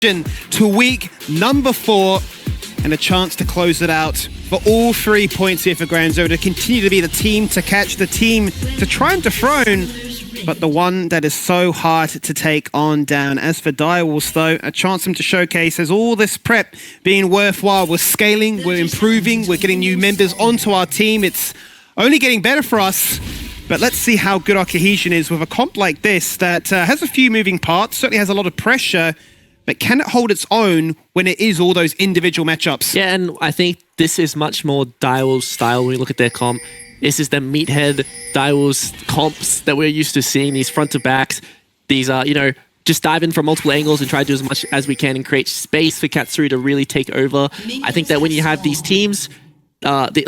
to week number 4 and a chance to close it out for all 3 points here for Granzo to continue to be the team to catch, the team to try and dethrone, but the one that is so hard to take on down. As for Direwolves though, a chance for them to showcase as all this prep being worthwhile. We're scaling, we're improving, we're getting new members onto our team. It's only getting better for us. But let's see how good our cohesion is with a comp like this that has a few moving parts, certainly has a lot of pressure, but can it hold its own when it is all those individual matchups? Yeah, and I think this is much more Direwolves style when we look at their comp. This is the meathead Direwolves comps that we're used to seeing, these front to backs, these just dive in from multiple angles and try to do as much as we can and create space for Katsuri to really take over. I think that when you have these teams,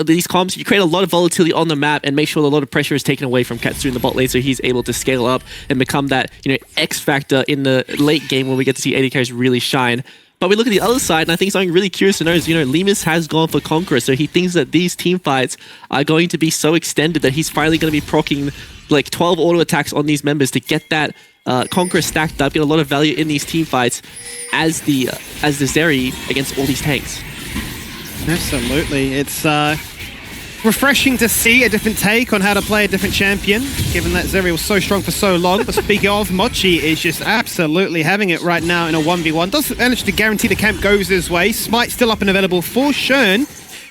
these comps, you create a lot of volatility on the map and make sure a lot of pressure is taken away from Katsuri in the bot lane, so he's able to scale up and become that X factor in the late game when we get to see AD carries really shine. But we look at the other side, and I think something really curious to know is, Lemus has gone for Conqueror, so he thinks that these team fights are going to be so extended that he's finally going to be proccing like 12 auto attacks on these members to get that Conqueror stacked up, get a lot of value in these team fights as the Zeri against all these tanks. Absolutely. It's refreshing to see a different take on how to play a different champion, given that Zeri was so strong for so long. But speaking of, Mochi is just absolutely having it right now in a 1v1. Doesn't manage to guarantee the camp goes his way. Smite still up and available for Shern.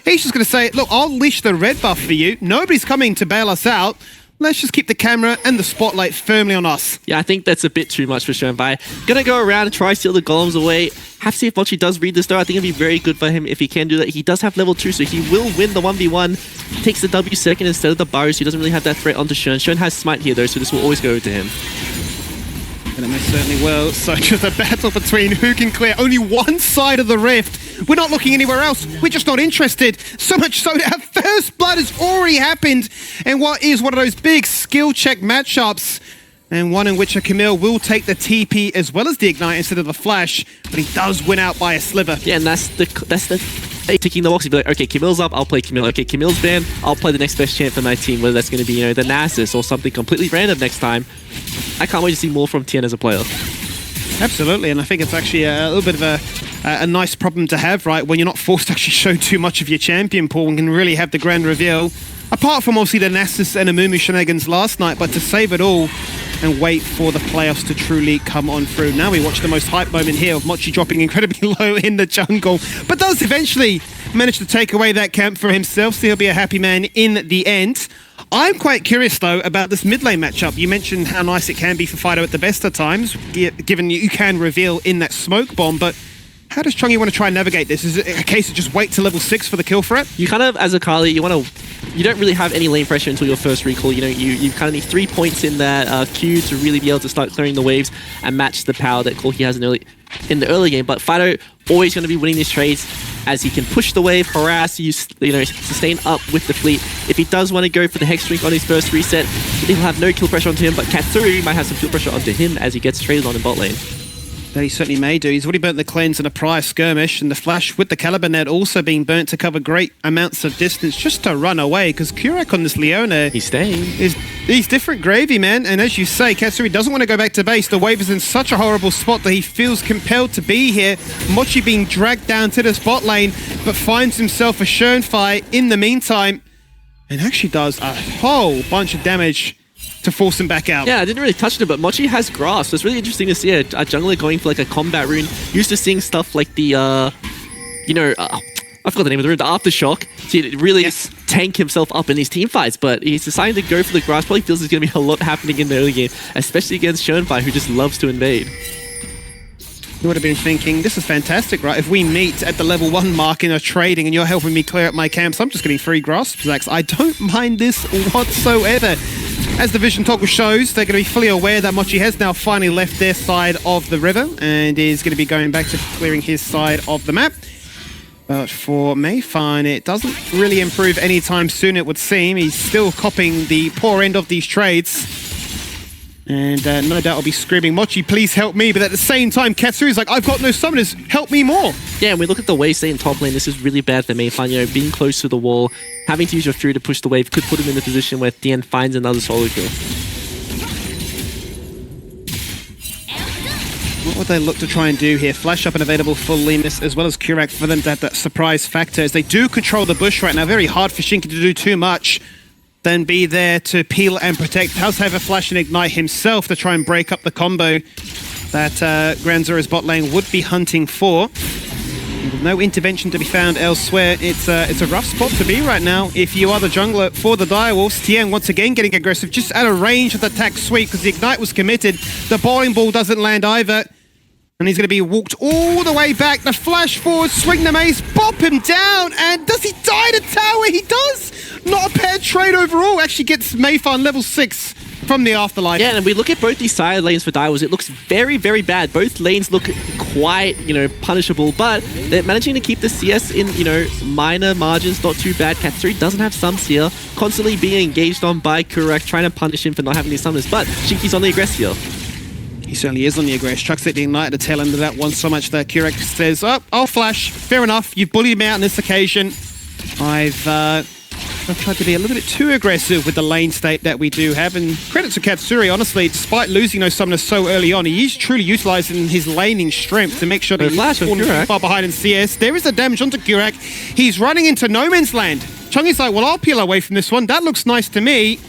He's just going to say, look, I'll leash the red buff for you. Nobody's coming to bail us out. Let's just keep the camera and the spotlight firmly on us. Yeah, I think that's a bit too much for Shernbai. Gonna go around and try to steal the golems away. Have to see if Mochi does read this though. I think it'd be very good for him if he can do that. He does have level 2, so he will win the 1v1. Takes the W second instead of the Baru, so he doesn't really have that threat onto Shern. Shern has Smite here though, so this will always go to him. And it most certainly will. So just a battle between who can clear only one side of the rift. We're not looking anywhere else. We're just not interested. So much so that our first blood has already happened. And what is one of those big skill check matchups. And one in which a Camille will take the TP as well as the Ignite instead of the Flash. But he does win out by a sliver. Yeah, and that's the ticking the box. You'd be like, okay, Camille's up, I'll play Camille. Okay, Camille's banned, I'll play the next best champ for my team, whether that's going to be, the Nasus or something completely random next time. I can't wait to see more from Tien as a player. Absolutely, and I think it's actually a little bit of a nice problem to have, right? When you're not forced to actually show too much of your champion pool and can really have the grand reveal. Apart from obviously the Nasus and Amumu shenanigans last night, but to save it all and wait for the playoffs to truly come on through. Now we watch the most hype moment here of Mochi dropping incredibly low in the jungle, but does eventually manage to take away that camp for himself, so he'll be a happy man in the end. I'm quite curious, though, about this mid lane matchup. You mentioned how nice it can be for Fido at the best of times, given you can reveal in that smoke bomb, but how does Chongi want to try and navigate this? Is it a case of just wait to level 6 for the kill threat? You kind of, as a Kali, you don't really have any lane pressure until your first recall. You kind of need 3 points in that queue to really be able to start clearing the waves and match the power that he has in the early game. But Fido always going to be winning these trades as he can push the wave, harass, sustain up with the fleet. If he does want to go for the Hex Drink on his first reset, he'll have no kill pressure onto him, but Katsuri might have some kill pressure onto him as he gets traded on in bot lane. That he certainly may do. He's already burnt the cleanse in a prior skirmish, and the Flash with the Caliber net also being burnt to cover great amounts of distance just to run away, because Kurak on this Leona... He's staying. He's different gravy, man. And as you say, Katsuri doesn't want to go back to base. The wave is in such a horrible spot that he feels compelled to be here. Mochi being dragged down to the spot lane, but finds himself a Shern fight in the meantime, and actually does a whole bunch of damage to force him back out. Yeah, I didn't really touch it, but Mochi has Grasp, so it's really interesting to see a jungler going for like a combat rune. Used to seeing stuff like the, I forgot the name of the rune, the Aftershock, to really tank himself up in these team fights, but he's deciding to go for the Grasp. Probably feels there's going to be a lot happening in the early game, especially against Shernfire, who just loves to invade. You would have been thinking, this is fantastic, right? If we meet at the level 1 mark in a trading and you're helping me clear up my camps, I'm just getting free Grasp Zax. I don't mind this whatsoever. As the vision toggle shows, they're going to be fully aware that Mochi has now finally left their side of the river and is going to be going back to clearing his side of the map. But for Mayfine, it doesn't really improve anytime soon, it would seem. He's still copping the poor end of these trades. And no doubt will be screaming, Mochi, please help me. But at the same time, Katsuri's like, I've got no summoners, help me more. Yeah, and we look at the wave state in top lane, this is really bad for Mayfine. Being close to the wall, having to use your Fury to push the wave could put him in a position where Tien finds another solo kill. What would they look to try and do here? Flash up and available for Lemus as well as Kurak for them to have that surprise factor, as they do control the bush right now. Very hard for Shinky to do too much, then be there to peel and protect. Does have a flash and ignite himself to try and break up the combo that Granzura's bot lane would be hunting for. With no intervention to be found elsewhere, it's a rough spot to be right now if you are the jungler for the Direwolves. Tien once again getting aggressive, just out of range of the attack sweep because the ignite was committed. The bowling ball doesn't land either. And he's going to be walked all the way back. The flash forward, swing the mace, bop him down. And does he die to tower? He does! Not a paired trade overall. Actually gets Mayfarn level 6 from the afterlife. Yeah, and we look at both these side lanes for Direwolves. It looks very, very bad. Both lanes look quite, punishable. But they're managing to keep the CS in, minor margins. Not too bad. Katsuri doesn't have sums here. Constantly being engaged on by Kurak, trying to punish him for not having these summons. But Shinky's on the aggress here. He certainly is on the aggress. Chucks it the ignite at the tail end of that one so much that Kurak says, oh, I'll flash. Fair enough. You've bullied me out on this occasion. I've tried to be a little bit too aggressive with the lane state that we do have. And credit to Katsuri, honestly, despite losing those summoners so early on, he is truly utilizing his laning strength to make sure that he's not falling too far behind in CS. There is the damage onto Kurak. He's running into no man's land. Chungy's like, well, I'll peel away from this one. That looks nice to me.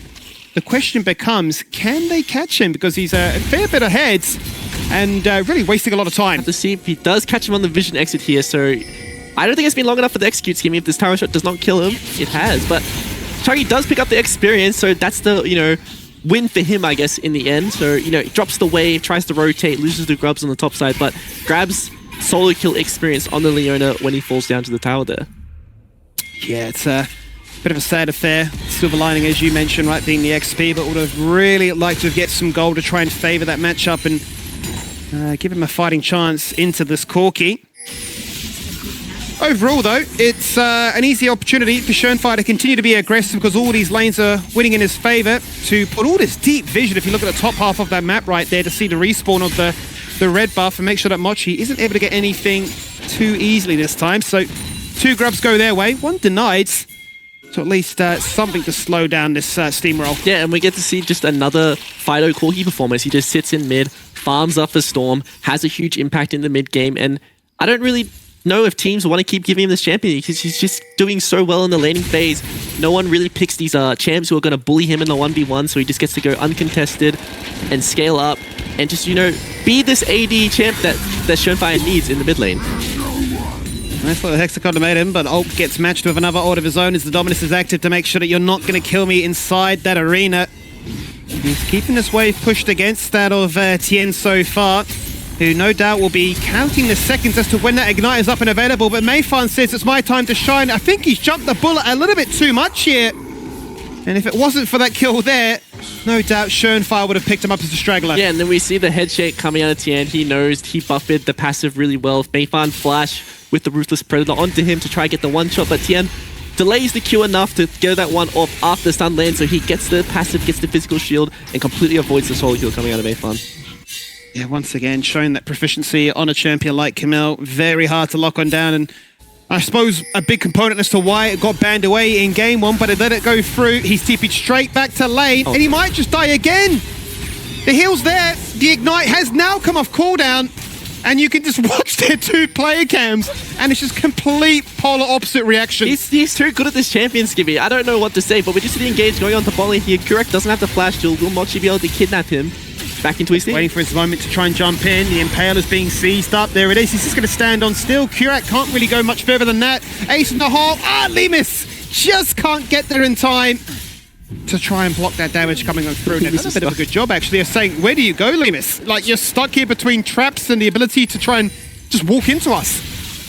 The question becomes, can they catch him? Because he's a fair bit ahead and really wasting a lot of time. Have to see if he does catch him on the vision exit here. So I don't think it's been long enough for the execute scheme. If this tower shot does not kill him, it has. But Chungy does pick up the experience, so that's the, win for him, I guess, in the end. So, he drops the wave, tries to rotate, loses the grubs on the top side, but grabs solo kill experience on the Leona when he falls down to the tower there. Yeah, it's a bit of a sad affair. Silver lining, as you mentioned, right, being the XP, but would have really liked to get some gold to try and favor that matchup and give him a fighting chance into this Corki. Overall, though, it's an easy opportunity for Schoenfire to continue to be aggressive because all these lanes are winning in his favor, to put all this deep vision, if you look at the top half of that map right there, to see the respawn of the red buff and make sure that Mochi isn't able to get anything too easily this time. So 2 grubs go their way, 1 denied. So at least something to slow down this steamroll. Yeah, and we get to see just another Fido Corki performance. He just sits in mid, farms up for Storm, has a huge impact in the mid game, and I don't really know if teams want to keep giving him this champion because he's just doing so well in the laning phase. No one really picks these champs who are going to bully him in the 1v1, so he just gets to go uncontested and scale up and just, be this AD champ that Schoenfire needs in the mid lane. Nice little hexagon to made him, but ult gets matched with another ult of his own as the Dominus is active to make sure that you're not going to kill me inside that arena. He's keeping this wave pushed against that of Tien so far, who no doubt will be counting the seconds as to when that ignite is up and available, but Mayfarn says it's my time to shine. I think he's jumped the bullet a little bit too much here. And if it wasn't for that kill there, no doubt Schoenfire would have picked him up as a straggler. Yeah, and then we see the head shake coming out of Tien. He knows he buffed the passive really well. Mayfarn flash with the Ruthless Predator onto him to try and get the one shot, but Tien delays the Q enough to get that one off after the stun land, so he gets the passive, gets the physical shield, and completely avoids the solo kill coming out of Mayfarn. Yeah, once again, showing that proficiency on a champion like Camille. Very hard to lock on down, and I suppose a big component as to why it got banned away in game 1, but it let it go through. He's TP'd straight back to lane, and he might just die again. The heal's there. The ignite has now come off cooldown, and you can just watch their 2 player cams, and it's just complete polar opposite reaction. He's too good at this champion, Skibby. I don't know what to say, but we just see the engage going on to Bolly here. Kurak doesn't have the flash duel. Will Mochi be able to kidnap him back into his team? Waiting for his moment to try and jump in. The Impale is being seized up. There it is. He's just going to stand on still. Kurak can't really go much further than that. Ace in the hole. Lemus just can't get there in time to try and block that damage coming on through. That's a bit of a good job, actually, of saying, where do you go, Lemus? Like, you're stuck here between traps and the ability to try and just walk into us.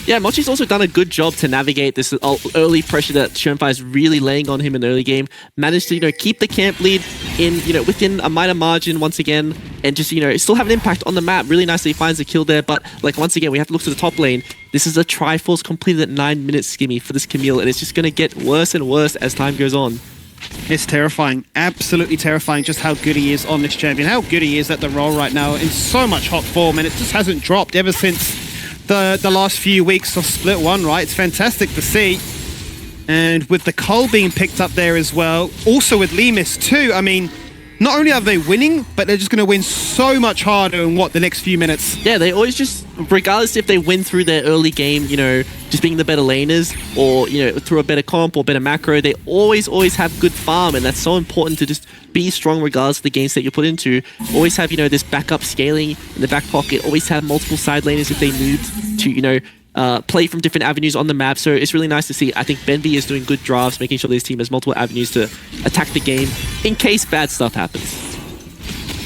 Yeah, Mochi's also done a good job to navigate this early pressure that Schoenfire is really laying on him in the early game. Managed to, keep the camp lead in, within a minor margin once again, and just, still have an impact on the map. Really nicely finds the kill there, but once again, we have to look to the top lane. This is a Triforce completed at 9 minutes, Skimmy, for this Camille, and it's just going to get worse and worse as time goes on. It's terrifying, absolutely terrifying just how good he is on this champion, how good he is at the role right now in so much hot form, and it just hasn't dropped ever since the last few weeks of Split 1, right? It's fantastic to see. And with the Cull being picked up there as well, also with Lemus too, I mean, not only are they winning, but they're just going to win so much harder in the next few minutes. Yeah, they always just, regardless if they win through their early game, just being the better laners, or, through a better comp or better macro, they always have good farm, and that's so important to just be strong regardless of the games that you put into. Always have, this backup scaling in the back pocket, always have multiple side laners if they need to, play from different avenues on the map. So it's really nice to see. I think Benvi is doing good drafts, making sure this team has multiple avenues to attack the game in case bad stuff happens.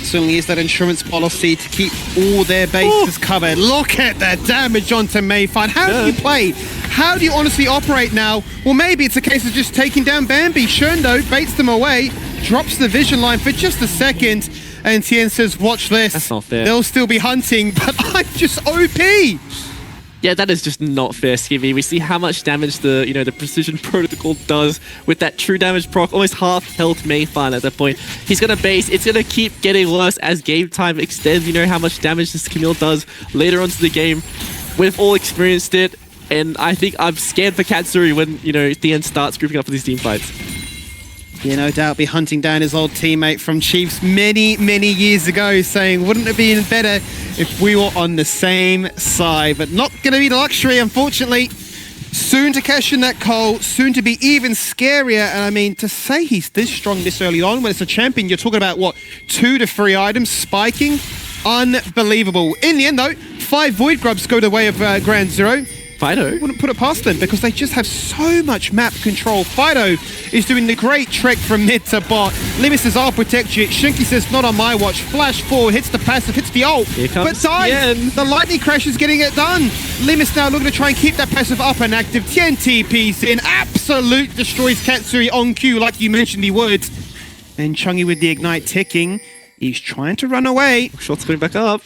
Certainly is that insurance policy to keep all their bases covered. Look at that damage onto Mayfine. How do you play? How do you honestly operate now? Well, maybe it's a case of just taking down Bambi. Sherndo baits them away, drops the vision line for just a second, and Tien says, watch this. That's not fair. They'll still be hunting, but I'm just OP. Yeah, that is just not fair, Skivvy. We see how much damage the the precision protocol does with that true damage proc, almost half health Mayfine at that point. He's gonna base. It's gonna keep getting worse as game time extends. You know how much damage this Camille does later on to the game. We've all experienced it, and I think I'm scared for Katsuri when Thien starts grouping up for these team fights. Yeah, no doubt be hunting down his old teammate from Chiefs many years ago, saying, wouldn't it be better if we were on the same side? But not going to be the luxury, unfortunately. Soon to cash in that coal, soon to be even scarier. And I mean, to say he's this strong this early on when it's a champion, you're talking about, 2 to 3 items spiking? Unbelievable. In the end, though, 5 Void Grubs go the way of Ground Zero. Fido Wouldn't put it past them because they just have so much map control. Fido is doing the great trek from mid to bot. Limis says, I'll protect you. Shinky says, not on my watch. Flash forward, hits the passive, hits the ult, but dies. The lightning crash is getting it done. Limis now looking to try and keep that passive up and active. TNT piece in, absolute destroys Katsuri on cue like you mentioned he would. And Chungy with the ignite ticking. He's trying to run away. Shot's coming back up.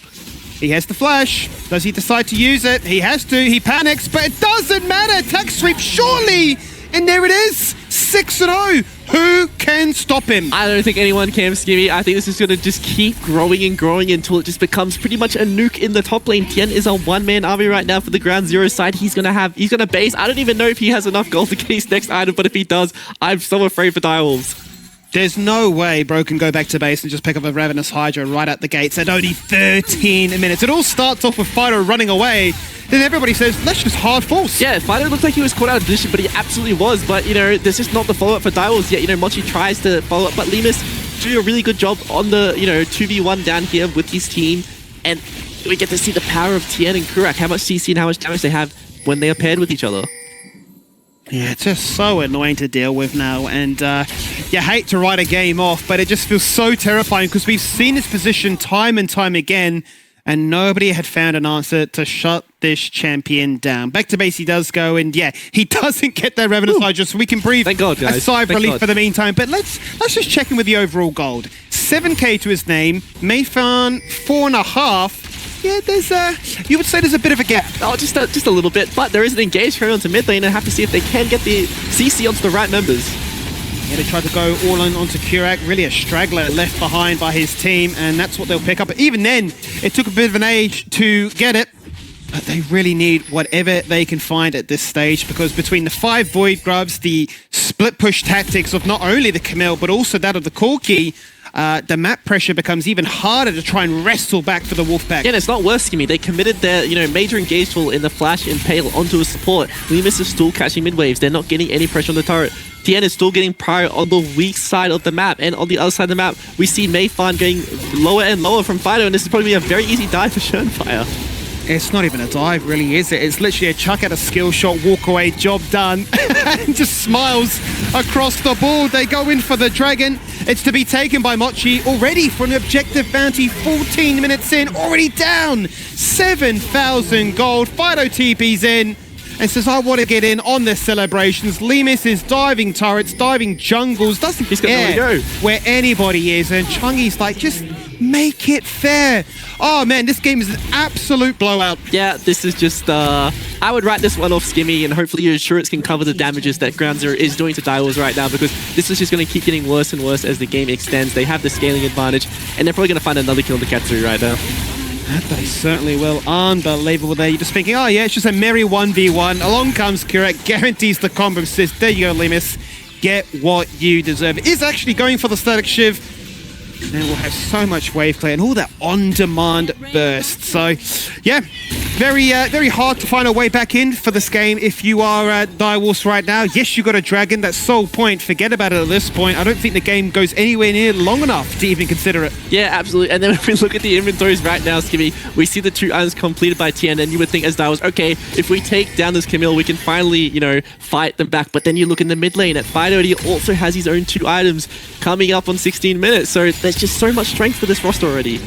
He has the flash. Does he decide to use it? He has to. He panics, but it doesn't matter. Attack sweep, surely. And there it is. 6-0. Who can stop him? I don't think anyone can, Skivvy. I think this is going to just keep growing and growing until it just becomes pretty much a nuke in the top lane. Tien is a one-man army right now for the Ground Zero side. He's going to base. I don't even know if he has enough gold to get his next item, but if he does, I'm so afraid for Direwolves. There's no way Bro can go back to base and just pick up a Ravenous Hydra right at the gates at only 13 minutes. It all starts off with Fido running away. Then everybody says, let's just hard force. Yeah, Fido looked like he was caught out of position, but he absolutely was. But, there's just not the follow-up for Direwolves yet. Mochi tries to follow up, but Limus doing a really good job on the, 2v1 down here with his team. And we get to see the power of Tien and Kurak, how much CC and how much damage they have when they are paired with each other. Yeah, it's just so annoying to deal with now, and you hate to write a game off, but it just feels so terrifying because we've seen this position time and time again, and nobody had found an answer to shut this champion down. Back to base he does go, and yeah, he doesn't get that Ravenous Hydra, so we can breathe Thank God, guys. a sigh of Thank relief God. for the meantime. But let's just check in with the overall gold. 7k to his name, Mayfan 4.5. Yeah, you would say there's a bit of a gap. Oh, just a little bit, but there is an engage carry onto mid lane and have to see if they can get the CC onto the right members. Yeah, they tried to go all in onto Kurak, really a straggler left behind by his team, and that's what they'll pick up. But even then, it took a bit of an age to get it, but they really need whatever they can find at this stage, because between the 5 Void Grubs, the split push tactics of not only the Camille, but also that of the Corki, the map pressure becomes even harder to try and wrestle back for the Wolfpack. Yeah, and it's not worse, Skimmy. They committed their, major engage tool in the Flash Impale onto a support. Limus is still catching mid waves. They're not getting any pressure on the turret. Tien is still getting prior on the weak side of the map, and on the other side of the map, we see Mayfan getting lower and lower from Fido, and this is probably a very easy dive for Schönfire. It's not even a dive, really, is it? It's literally a chuck at a skill shot, walk away, job done, and just smiles across the board. They go in for the dragon. It's to be taken by Mochi, already for an objective bounty, 14 minutes in, already down 7,000 gold. Fido TP's in and says, I want to get in on the celebrations. Limus is diving turrets, diving jungles, doesn't care where anybody is, and Chungy's like, just make it fair. Oh man, this game is an absolute blowout. Yeah, this is just, I would write this one off, Skimmy, and hopefully your insurance can cover the damages that Ground Zero is doing to Direwolves right now, because this is just going to keep getting worse and worse as the game extends. They have the scaling advantage, and they're probably going to find another kill to Katsuri right now. They certainly will. Unbelievable there. You're just thinking, oh yeah, it's just a merry 1v1. Along comes Kurak, guarantees the combo, says, there you go, Limus. Get what you deserve. Is actually going for the static shiv. And we'll have so much wave clear and all that on-demand burst. So, yeah, very hard to find a way back in for this game if you are Direwolves right now. Yes, you got a dragon. That's sole point. Forget about it at this point. I don't think the game goes anywhere near long enough to even consider it. Yeah, absolutely. And then if we look at the inventories right now, Skimmy, we see the 2 items completed by Tien, and you would think as Direwolves, okay, if we take down this Camille, we can finally, you know, fight them back. But then you look in the mid lane at Fido, he also has his own 2 items coming up on 16 minutes. So there's just so much strength for this roster already.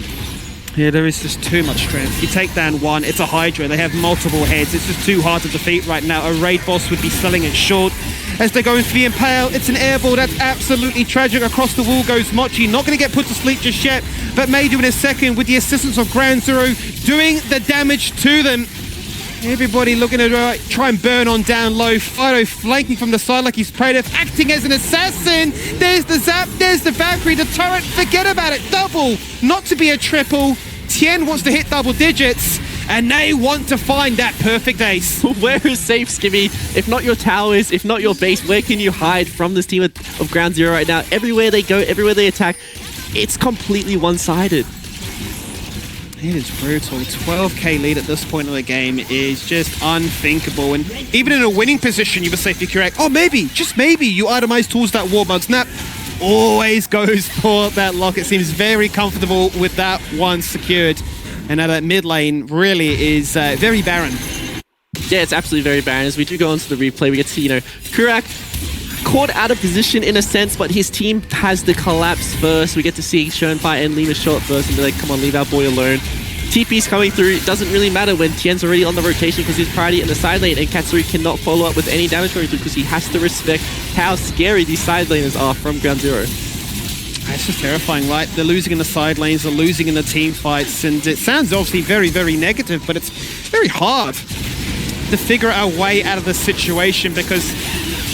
Yeah, there is just too much strength. You take down one, it's a Hydra. They have multiple heads. It's just too hard to defeat right now. A raid boss would be selling it short. As they're going for the Impale, it's an airball. That's absolutely tragic. Across the wall goes Mochi. Not going to get put to sleep just yet, but may do in a second with the assistance of Ground Zero doing the damage to them. Everybody looking to try and burn on down low. Fido flanking from the side like he's Praetor, acting as an assassin. There's the zap, there's the Valkyrie, the turret. Forget about it. Double, not to be a triple. Tien wants to hit double digits, and they want to find that perfect ace. Where is safe, Skimmy? If not your towers, if not your base, where can you hide from this team of Ground Zero right now? Everywhere they go, everywhere they attack, it's completely one-sided. It is brutal. 12k lead at this point of the game is just unthinkable. And even in a winning position, you were safely correct. Oh, maybe, just maybe, you itemize towards that Warbug Snap. Always goes for that lock. It seems very comfortable with that one secured. And now that mid lane really is very barren. Yeah, it's absolutely very barren. As we do go into the replay, we get to see, you know, Kurak caught out of position in a sense, but his team has the collapse first. We get to see Schoenfire and Lima shot first and be like, come on, leave our boy alone. TP's coming through. It doesn't really matter when Tien's already on the rotation because he's priority in the side lane, and Katsuri cannot follow up with any damage going through because he has to respect how scary these side laners are from Ground Zero. It's just terrifying, right? They're losing in the side lanes, they're losing in the team fights, and it sounds obviously very, very negative, but it's very hard to figure our way out of this situation because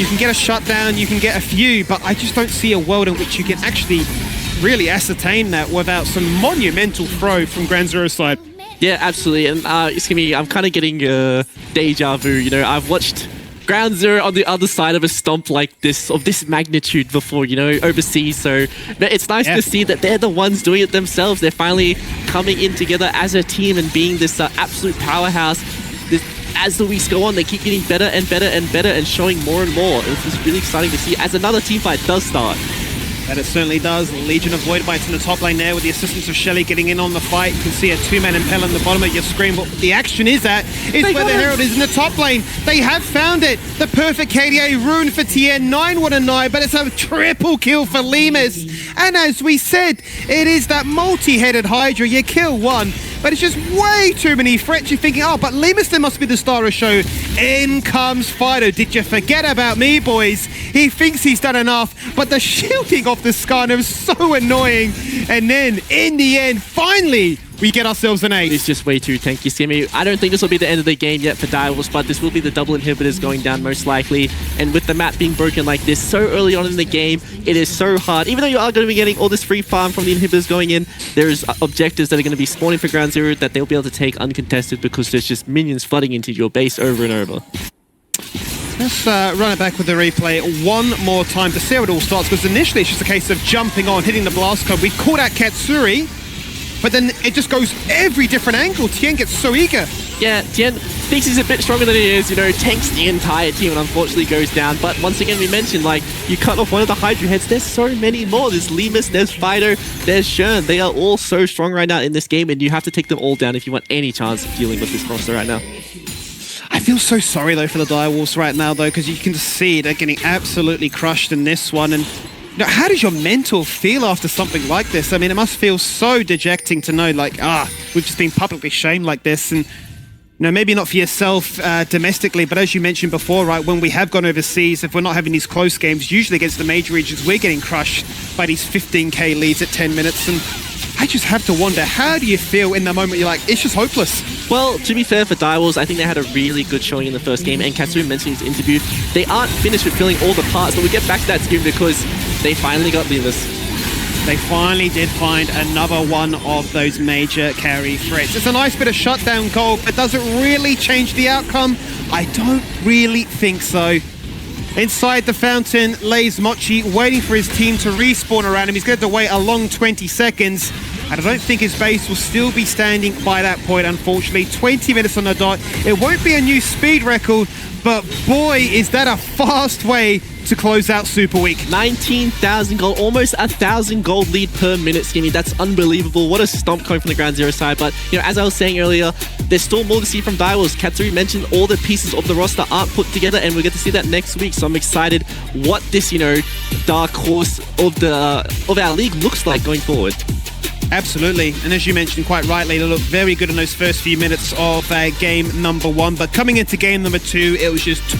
you can get a shutdown, you can get a few, but I just don't see a world in which you can actually really ascertain that without some monumental throw from Ground Zero's side. Yeah, absolutely. And I'm kind of getting deja vu. You know, I've watched Ground Zero on the other side of a stomp like this, of this magnitude before, you know, overseas. So it's nice to see that they're the ones doing it themselves. They're finally coming in together as a team and being this absolute powerhouse. As the weeks go on, they keep getting better and better and better and showing more and more. It's just really exciting to see as another team fight does start. That it certainly does. Legion of Void Bites in the top lane there with the assistance of Shelly getting in on the fight. You can see a 2-man Impel on the bottom of your screen. What the action is at is where the Herald is in the top lane. They have found it. The perfect KDA rune for Tien. 9-1-9, but it's a triple kill for Lemus. And as we said, it is that multi-headed Hydra. You kill one, but it's just way too many threats. You're thinking, oh, but Lemus then must be the star of the show. In comes Fido. Did you forget about me, boys? He thinks he's done enough, but the shielding off the Skarner is so annoying. And then, in the end, finally, we get ourselves an ace. It's just way too tanky, Skimmy. I don't think this will be the end of the game yet for Direwolves, but this will be the double inhibitors going down most likely. And with the map being broken like this so early on in the game, it is so hard. Even though you are going to be getting all this free farm from the inhibitors going in, there's objectives that are going to be spawning for Ground Zero that they'll be able to take uncontested because there's just minions flooding into your base over and over. Let's run it back with the replay one more time to see how it all starts, because initially it's just a case of jumping on, hitting the blast code. We caught out Katsuri, but then it just goes every different angle. Tien gets so eager. Yeah, Tien thinks he's a bit stronger than he is, you know, tanks the entire team and unfortunately goes down. But once again, we mentioned, like, you cut off one of the Hydra heads. There's so many more. There's Lemus, there's Fido, there's Shern. They are all so strong right now in this game, and you have to take them all down if you want any chance of dealing with this roster right now. I feel so sorry, though, for the Direwolves right now, though, because you can see they're getting absolutely crushed in this one. And you know, how does your mental feel after something like this? I mean, it must feel so dejecting to know, like, we've just been publicly shamed like this. And, you know, maybe not for yourself domestically, but as you mentioned before, right, when we have gone overseas, if we're not having these close games, usually against the major regions, we're getting crushed by these 15k leads at 10 minutes. And I just have to wonder, how do you feel in the moment you're like, it's just hopeless? Well, to be fair for Direwolves, I think they had a really good showing in the first game, and Katsuri mentioned in his interview, they aren't finished with filling all the parts, but we get back to that scheme because they finally got Lemus. They finally did find another one of those major carry threats. It's a nice bit of shutdown gold, but does it really change the outcome? I don't really think so. Inside the fountain lays Mochi, waiting for his team to respawn around him. He's going to wait a long 20 seconds. And I don't think his base will still be standing by that point, unfortunately. 20 minutes on the dot. It won't be a new speed record, but boy, is that a fast way to close out Super Week. 19,000 gold, almost 1,000 gold lead per minute, Skinny. That's unbelievable. What a stomp coming from the Ground Zero side. But, you know, as I was saying earlier, there's still more to see from Direwolves. Katsuri mentioned all the pieces of the roster aren't put together, and we'll get to see that next week. So I'm excited what this, you know, dark horse of our league looks like going forward. Absolutely, and as you mentioned quite rightly, they looked very good in those first few minutes of game number 1, but coming into game number 2, it was just too